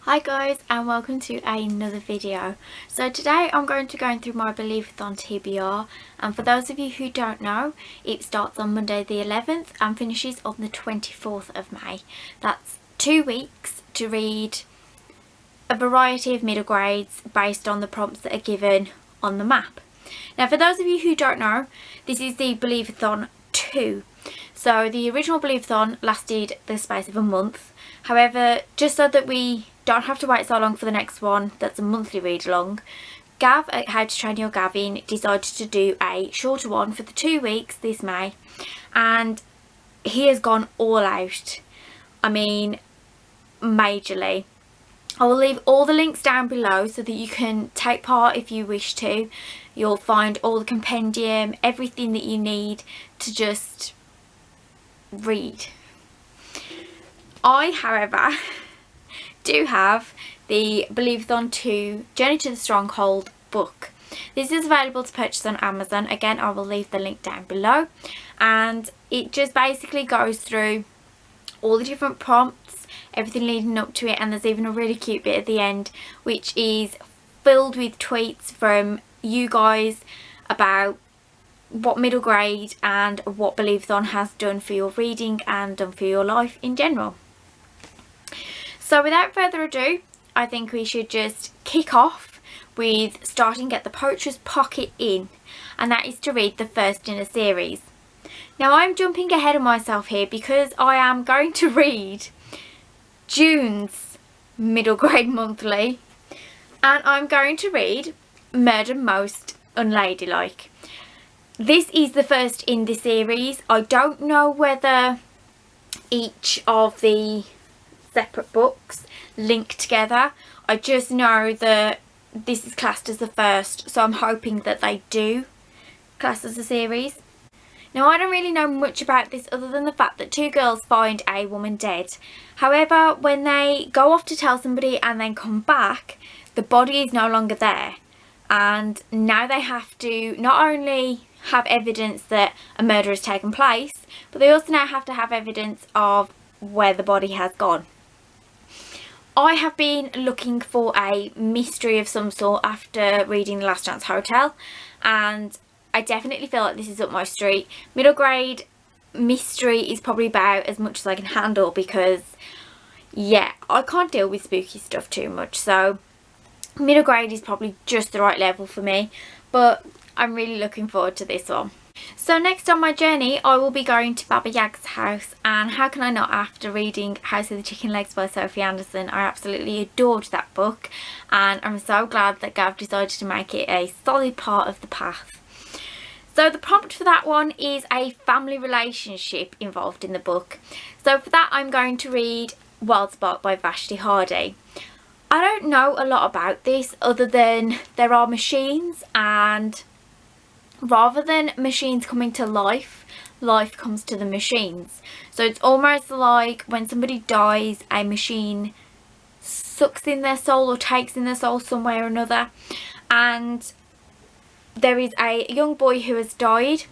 Hi guys, and welcome to another video. So today I'm going to go through my Believathon TBR, and for those of you who don't know, it starts on Monday the 11th and finishes on the 24th of May. That's 2 weeks to read a variety of middle grades based on the prompts that are given on the map. Now for those of you who don't know, this is the Believathon 2. So the original Believathon lasted the space of a month. However, just so that we don't have to wait so long for the next one that's a monthly read along, Gav at How to Train Your Gavin decided to do a shorter one for the 2 weeks this May, and he has gone all out. I mean, majorly. I will leave all the links down below so that you can take part if you wish to. You'll find all the compendium, everything that you need to just read. I, however, do have the Believathon 2 Journey to the Stronghold book. This is available to purchase on Amazon. Again, I will leave the link down below, and it just basically goes through all the different prompts, everything leading up to it, and there's even a really cute bit at the end which is filled with tweets from you guys about what middle grade and what Believathon has done for your reading and done for your life in general. So without further ado, I think we should just kick off with starting Get the Poacher's Pocket in, and that is to read the first in a series. Now I'm jumping ahead of myself here because I am going to read June's middle grade monthly, and I'm going to read Murder Most Unladylike. This is the first in the series. I don't know whether each of the separate books link together. I just know that this is classed as the first, so I'm hoping that they do class as a series. Now I don't really know much about this other than the fact that two girls find a woman dead. However, when they go off to tell somebody and then come back, the body is no longer there, and now they have to not only have evidence that a murder has taken place, but they also now have to have evidence of where the body has gone. I have been looking for a mystery of some sort after reading The Last Chance Hotel, and I definitely feel like this is up my street. Middle grade mystery is probably about as much as I can handle because, yeah, I can't deal with spooky stuff too much, so middle grade is probably just the right level for me, but I'm really looking forward to this one. So next on my journey, I will be going to Baba Yaga's house, and how can I not after reading House of the Chicken Legs by Sophie Anderson. I absolutely adored that book, and I'm so glad that Gav decided to make it a solid part of the path. So the prompt for that one is a family relationship involved in the book. So for that I'm going to read Wild Spark by Vashti Hardy. I don't know a lot about this other than there are machines, and rather than machines coming to life, life comes to the machines. So it's almost like when somebody dies, a machine sucks in their soul or takes in their soul some way or another. And there is a young boy who has died,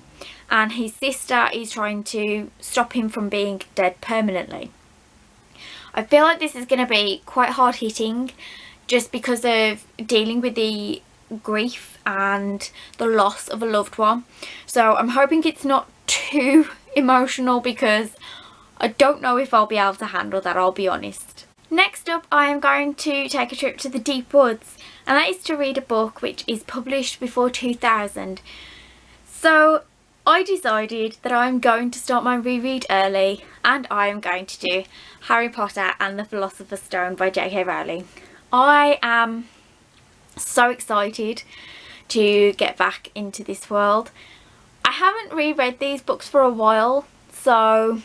and his sister is trying to stop him from being dead permanently. I feel like this is going to be quite hard hitting just because of dealing with the grief and the loss of a loved one, so I'm hoping it's not too emotional because I don't know if I'll be able to handle that, I'll be honest. Next up, I am going to take a trip to the deep woods, and that is to read a book which is published before 2000. So I decided that I'm going to start my reread early, and I am going to do Harry Potter and the Philosopher's Stone by J.K. Rowling. I am so excited to get back into this world. I haven't reread these books for a while, so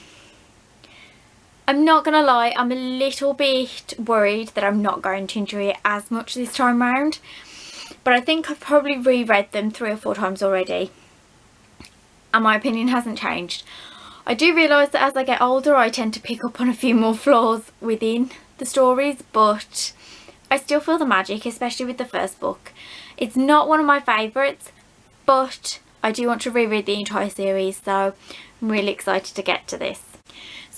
I'm not gonna lie, I'm a little bit worried that I'm not going to enjoy it as much this time round, but I think I've probably reread them 3 or 4 times already, and my opinion hasn't changed. I do realise that as I get older I tend to pick up on a few more flaws within the stories, but I still feel the magic, especially with the first book. It's not one of my favourites, but I do want to reread the entire series, so I'm really excited to get to this.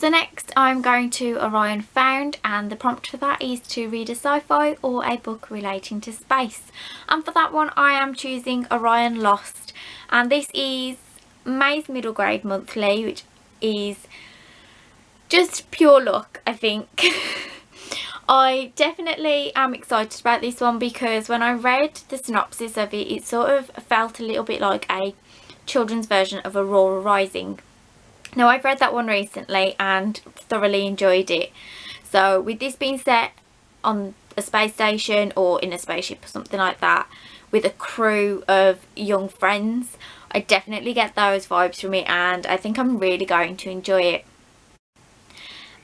So next I'm going to Orion Found, and the prompt for that is to read a sci-fi or a book relating to space. And for that one I am choosing Orion Lost, and this is May's middle grade monthly, which is just pure luck, I think. I definitely am excited about this one because when I read the synopsis of it, it sort of felt a little bit like a children's version of Aurora Rising. Now I've read that one recently and thoroughly enjoyed it. So with this being set on a space station or in a spaceship or something like that with a crew of young friends, I definitely get those vibes from it, and I think I'm really going to enjoy it.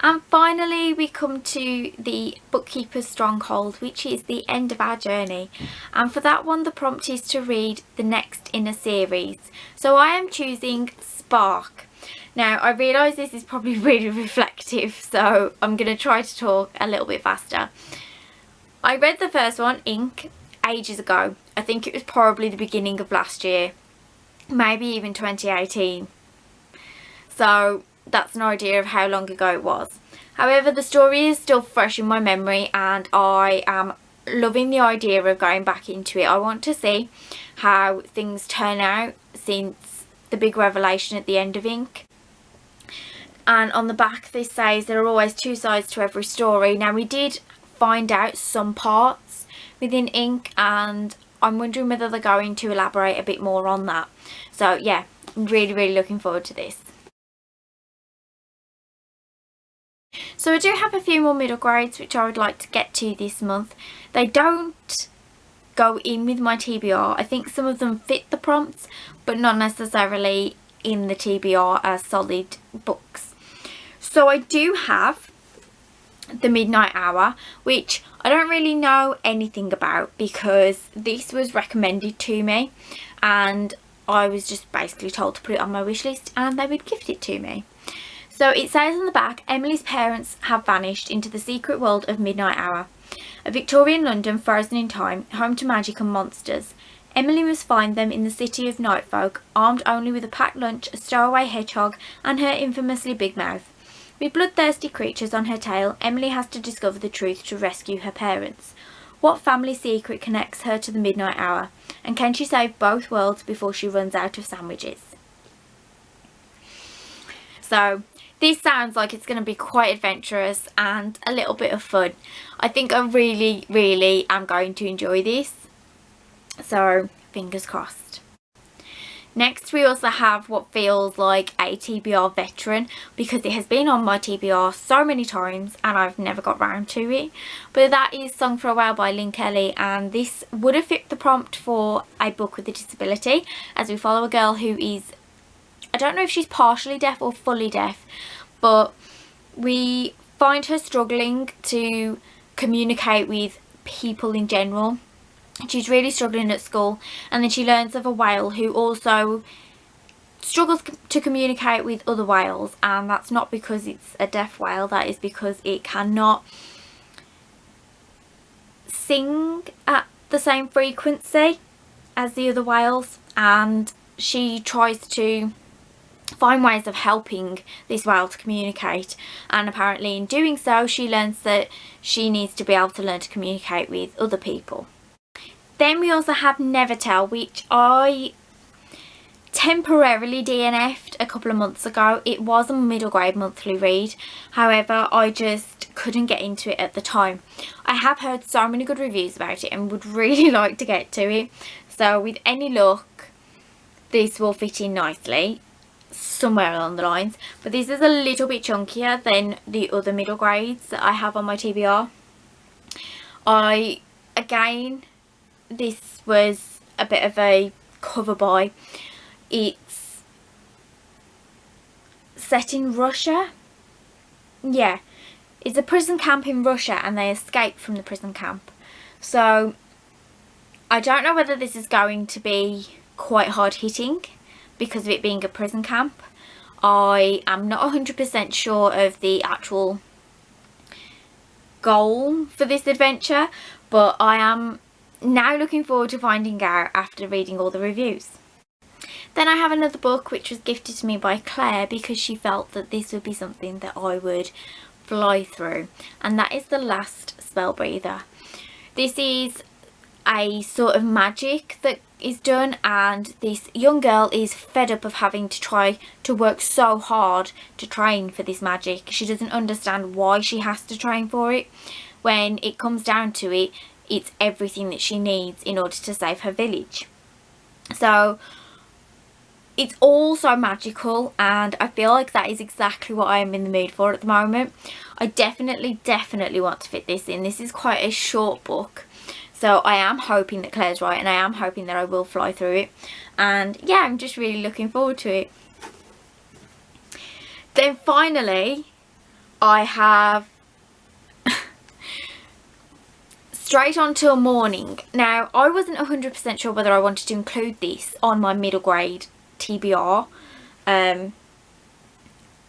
And finally we come to the Bookkeeper's Stronghold, which is the end of our journey, and for that one the prompt is to read the next in a series. So I am choosing Spark. Now I realise this is probably really reflective, so I'm going to try to talk a little bit faster. I read the first one, Ink, ages ago. I think it was probably the beginning of last year, maybe even 2018. So that's an idea of how long ago it was. However, the story is still fresh in my memory and I am loving the idea of going back into it. I want to see how things turn out since the big revelation at the end of Ink. And on the back this says there are always two sides to every story. Now we did find out some parts within Ink and I'm wondering whether they're going to elaborate a bit more on that. So yeah, I'm really looking forward to this. So I do have a few more middle grades which I would like to get to this month. They don't go in with my TBR. I think some of them fit the prompts but not necessarily in the TBR as solid books. So I do have The Midnight Hour, which I don't really know anything about because this was recommended to me and I was just basically told to put it on my wish list and they would gift it to me. So it says on the back, Emily's parents have vanished into the secret world of Midnight Hour, a Victorian London frozen in time, home to magic and monsters. Emily must find them in the city of Nightfolk, armed only with a packed lunch, a stowaway hedgehog and her infamously big mouth. With bloodthirsty creatures on her tail, Emily has to discover the truth to rescue her parents. What family secret connects her to the Midnight Hour? And can she save both worlds before she runs out of sandwiches? So this sounds like it's going to be quite adventurous and a little bit of fun. I think I really am going to enjoy this. So fingers crossed. Next we also have what feels like a TBR veteran because it has been on my TBR so many times and I've never got round to it. But that is Song for a While by Lynn Kelly, and this would have fit the prompt for a book with a disability, as we follow a girl who is, I don't know if she's partially deaf or fully deaf, but we find her struggling to communicate with people in general. She's really struggling at school, and then she learns of a whale who also struggles to communicate with other whales, and that's not because it's a deaf whale, that is because it cannot sing at the same frequency as the other whales, and she tries to find ways of helping this whale to communicate, and apparently in doing so she learns that she needs to be able to learn to communicate with other people. Then we also have Never Tell, which I temporarily DNF'd a couple of months ago. It was a middle grade monthly read, however I just couldn't get into it at the time. I have heard so many good reviews about it and would really like to get to it, so with any luck this will fit in nicely somewhere along the lines. But this is a little bit chunkier than the other middle grades that I have on my TBR. Again, this was a bit of a cover buy. It's set in Russia. Yeah, it's a prison camp in Russia and they escape from the prison camp. So I don't know whether this is going to be quite hard hitting because of it being a prison camp. I am not 100% sure of the actual goal for this adventure, but I am now looking forward to finding out after reading all the reviews. Then I have another book which was gifted to me by Claire because she felt that this would be something that I would fly through, and that is The Last Spell Breather. This is a sort of magic that is done, and this young girl is fed up of having to try to work so hard to train for this magic. She doesn't understand why she has to train for it. When it comes down to it, it's everything that she needs in order to save her village. So it's all so magical, and I feel like that is exactly what I am in the mood for at the moment. I definitely want to fit this in. This is quite a short book, so I am hoping that Claire's right, and I am hoping that I will fly through it. And yeah, I'm just really looking forward to it. Then finally, I have Straight On Till Morning. Now, I wasn't 100% sure whether I wanted to include this on my middle grade TBR. I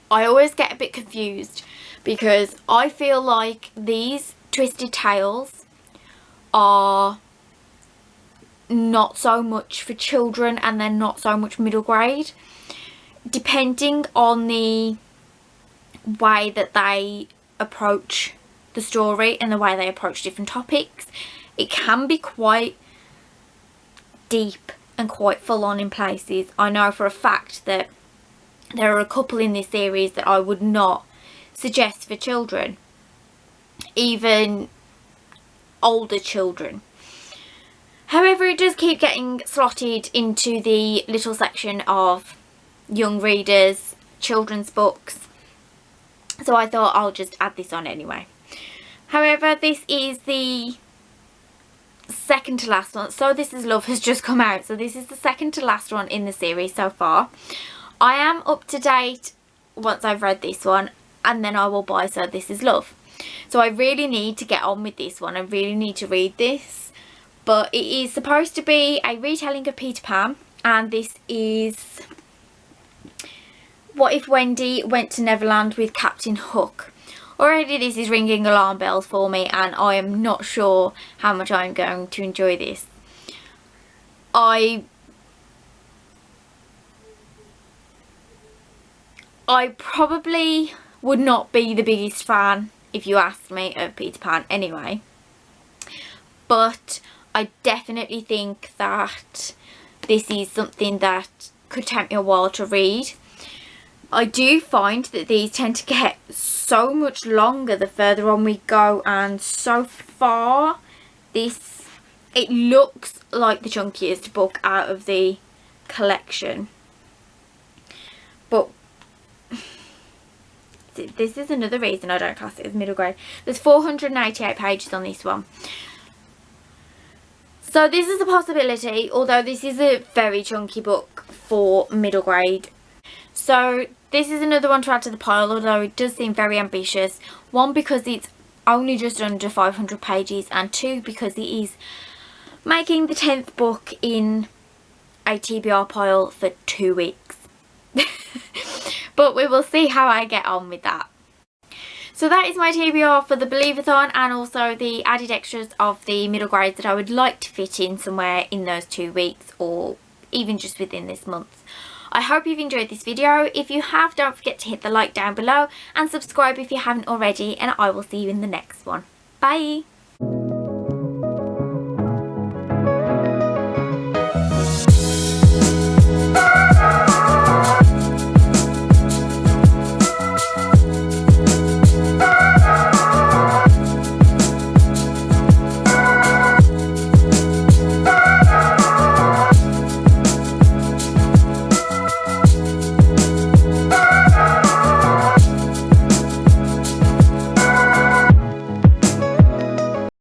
always get a bit confused because I feel like these twisted tales are not so much for children, and they're not so much middle grade. Depending on the way that they approach the story and the way they approach different topics, it can be quite deep and quite full on in places. I know for a fact that there are a couple in this series that I would not suggest for children, even older children. However, it does keep getting slotted into the little section of young readers, children's books, so I thought I'll just add this on anyway. However, this is the second to last one. So This Is Love has just come out, so this is the second to last one in the series so far. I am up to date once I've read this one, and then I will buy So This Is Love. So I really need to get on with this one. I really need to read this. But it is supposed to be a retelling of Peter Pan, and this is What If Wendy Went to Neverland with Captain Hook. Already this is ringing alarm bells for me, and I am not sure how much I'm going to enjoy this. I probably would not be the biggest fan, if you asked me, of Peter Pan anyway. But I definitely think that this is something that could take me a while to read. I do find that these tend to get so much longer the further on we go, and so far it looks like the chunkiest book out of the collection. But this is another reason I don't class it as middle grade. There's 488 pages on this one. So this is a possibility, although this is a very chunky book for middle grade. So this is another one to add to the pile, although it does seem very ambitious. One, because it's only just under 500 pages, and two, because it is making the 10th book in a TBR pile for 2 weeks. But we will see how I get on with that. So that is my TBR for the Believathon, and also the added extras of the middle grades that I would like to fit in somewhere in those 2 weeks, or even just within this month. I hope you've enjoyed this video. If you have, don't forget to hit the like down below and subscribe if you haven't already, and I will see you in the next one. Bye!